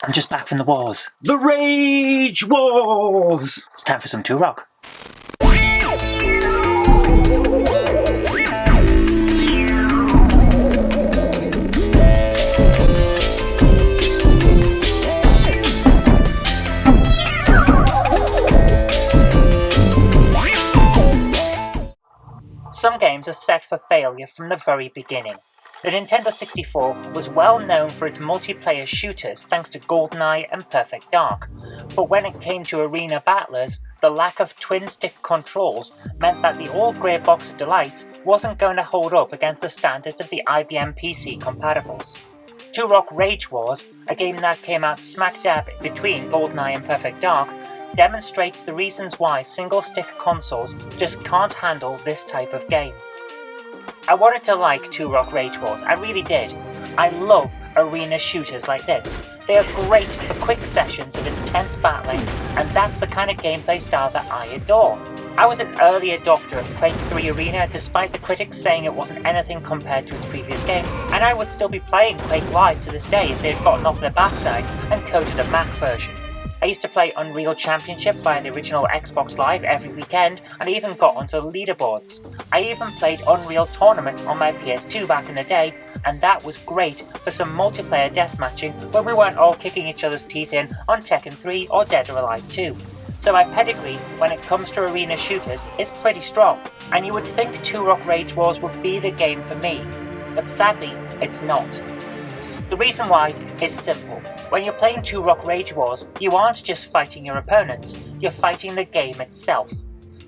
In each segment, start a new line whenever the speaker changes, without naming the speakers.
I'm just back from the wars. The Rage Wars! It's time for some Turok. Some games are set for failure from the very beginning. The Nintendo 64 was well known for its multiplayer shooters thanks to GoldenEye and Perfect Dark, but when it came to arena battlers, the lack of twin-stick controls meant that the old grey box of delights wasn't going to hold up against the standards of the IBM PC compatibles. Turok Rage Wars, a game that came out smack dab between GoldenEye and Perfect Dark, demonstrates the reasons why single-stick consoles just can't handle this type of game. I wanted to like Turok Rage Wars, I really did. I love arena shooters like this. They are great for quick sessions of intense battling, and that's the kind of gameplay style that I adore. I was an early adopter of Quake 3 Arena despite the critics saying it wasn't anything compared to its previous games, and I would still be playing Quake Live to this day if they had gotten off their backsides and coded a Mac version. I used to play Unreal Championship via the original Xbox Live every weekend, and I even got onto the leaderboards. I even played Unreal Tournament on my PS2 back in the day, and that was great for some multiplayer deathmatching when we weren't all kicking each other's teeth in on Tekken 3 or Dead or Alive 2. So my pedigree when it comes to arena shooters is pretty strong, and you would think Turok Rage Wars would be the game for me, but sadly it's not. The reason why is simple. When you're playing Turok Rage Wars, you aren't just fighting your opponents, you're fighting the game itself.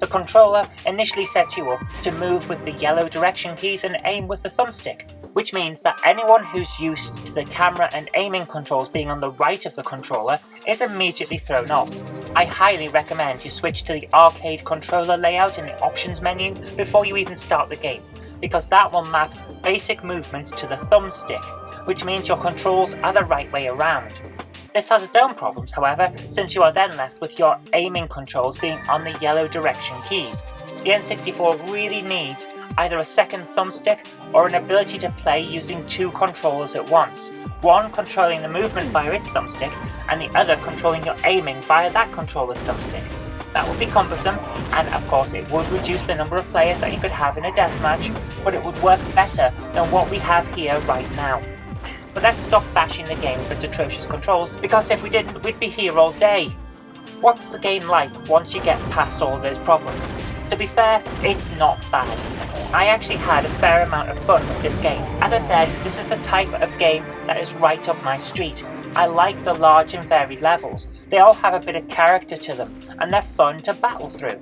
The controller initially sets you up to move with the yellow direction keys and aim with the thumbstick, which means that anyone who's used to the camera and aiming controls being on the right of the controller is immediately thrown off. I highly recommend you switch to the arcade controller layout in the options menu before you even start the game, because that will map basic movements to the thumbstick, which means your controls are the right way around. This has its own problems, however, since you are then left with your aiming controls being on the yellow direction keys. The N64 really needs either a second thumbstick or an ability to play using two controllers at once, one controlling the movement via its thumbstick and the other controlling your aiming via that controller's thumbstick. That would be cumbersome, and of course it would reduce the number of players that you could have in a deathmatch, but it would work better than what we have here right now. But let's stop bashing the game for its atrocious controls, because if we didn't, we'd be here all day. What's the game like once you get past all of those problems? To be fair, it's not bad. I actually had a fair amount of fun with this game. As I said, this is the type of game that is right up my street. I like the large and varied levels. They all have a bit of character to them, and they're fun to battle through.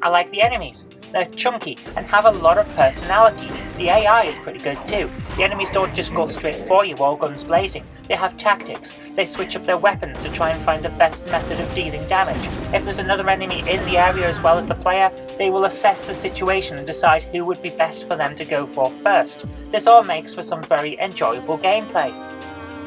I like the enemies. They're chunky and have a lot of personality. The AI is pretty good too. The enemies don't just go straight for you all guns blazing. They have tactics. They switch up their weapons to try and find the best method of dealing damage. If there's another enemy in the area as well as the player, they will assess the situation and decide who would be best for them to go for first. This all makes for some very enjoyable gameplay.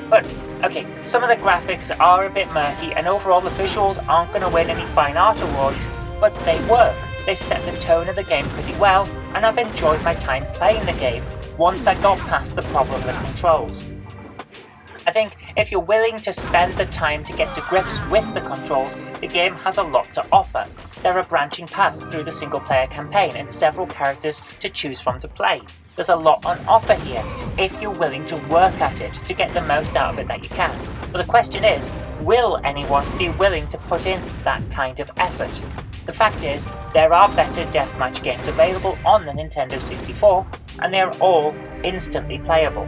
But, okay, some of the graphics are a bit murky and overall the visuals aren't going to win any fine art awards, but they work. They set the tone of the game pretty well, and I've enjoyed my time playing the game once I got past the problem of the controls. I think if you're willing to spend the time to get to grips with the controls, the game has a lot to offer. There are branching paths through the single player campaign and several characters to choose from to play. There's a lot on offer here, if you're willing to work at it to get the most out of it that you can. But the question is, will anyone be willing to put in that kind of effort? The fact is, there are better deathmatch games available on the Nintendo 64, and they are all instantly playable.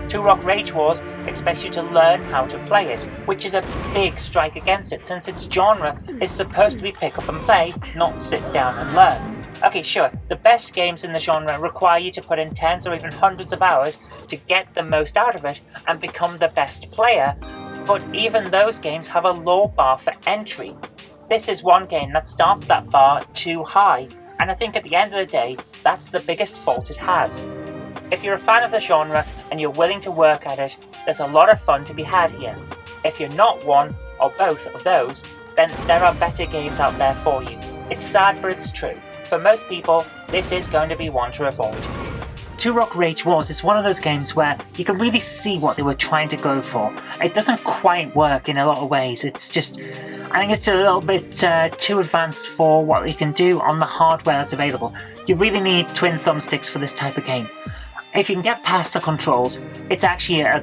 Turok Rage Wars expects you to learn how to play it, which is a big strike against it since its genre is supposed to be pick up and play, not sit down and learn. Okay, sure, the best games in the genre require you to put in tens or even hundreds of hours to get the most out of it and become the best player, but even those games have a low bar for entry. This is one game that starts that bar too high, and I think at the end of the day, that's the biggest fault it has. If you're a fan of the genre and you're willing to work at it, there's a lot of fun to be had here. If you're not one or both of those, then there are better games out there for you. It's sad, but it's true. For most people, this is going to be one to avoid. Turok Rage Wars is one of those games where you can really see what they were trying to go for. It doesn't quite work in a lot of ways. It's just, I think it's a little bit too advanced for what you can do on the hardware that's available. You really need twin thumbsticks for this type of game. If you can get past the controls, it's actually a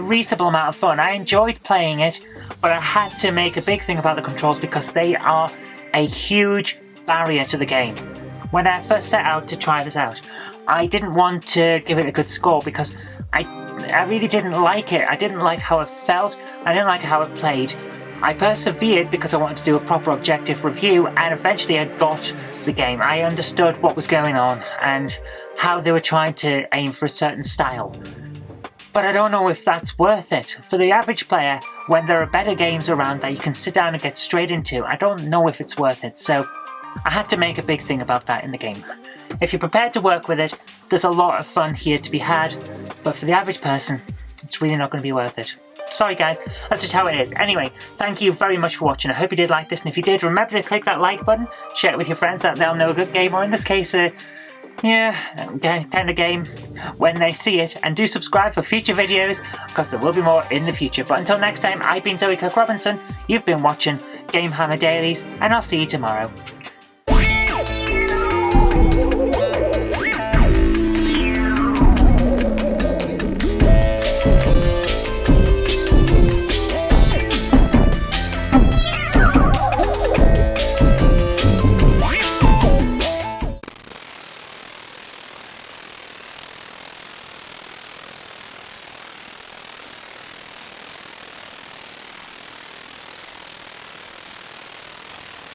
reasonable amount of fun. I enjoyed playing it, but I had to make a big thing about the controls because they are a huge barrier to the game. When I first set out to try this out, I didn't want to give it a good score because I really didn't like it. I didn't like how it felt, I didn't like how it played. I persevered because I wanted to do a proper objective review, and eventually I got the game. I understood what was going on and how they were trying to aim for a certain style. But I don't know if that's worth it. For the average player, when there are better games around that you can sit down and get straight into, I don't know if it's worth it. So I had to make a big thing about that in the game. If you're prepared to work with it, there's a lot of fun here to be had, but for the average person, it's really not going to be worth it. Sorry guys, that's just how it is. Anyway, thank you very much for watching. I hope you did like this, and if you did, remember to click that like button, share it with your friends so that they'll know a good game, or in this case, kind of game when they see it, and do subscribe for future videos because there will be more in the future. But until next time, I've been Kirk-Robinson, you've been watching GameHammer Dailies, and I'll see you tomorrow.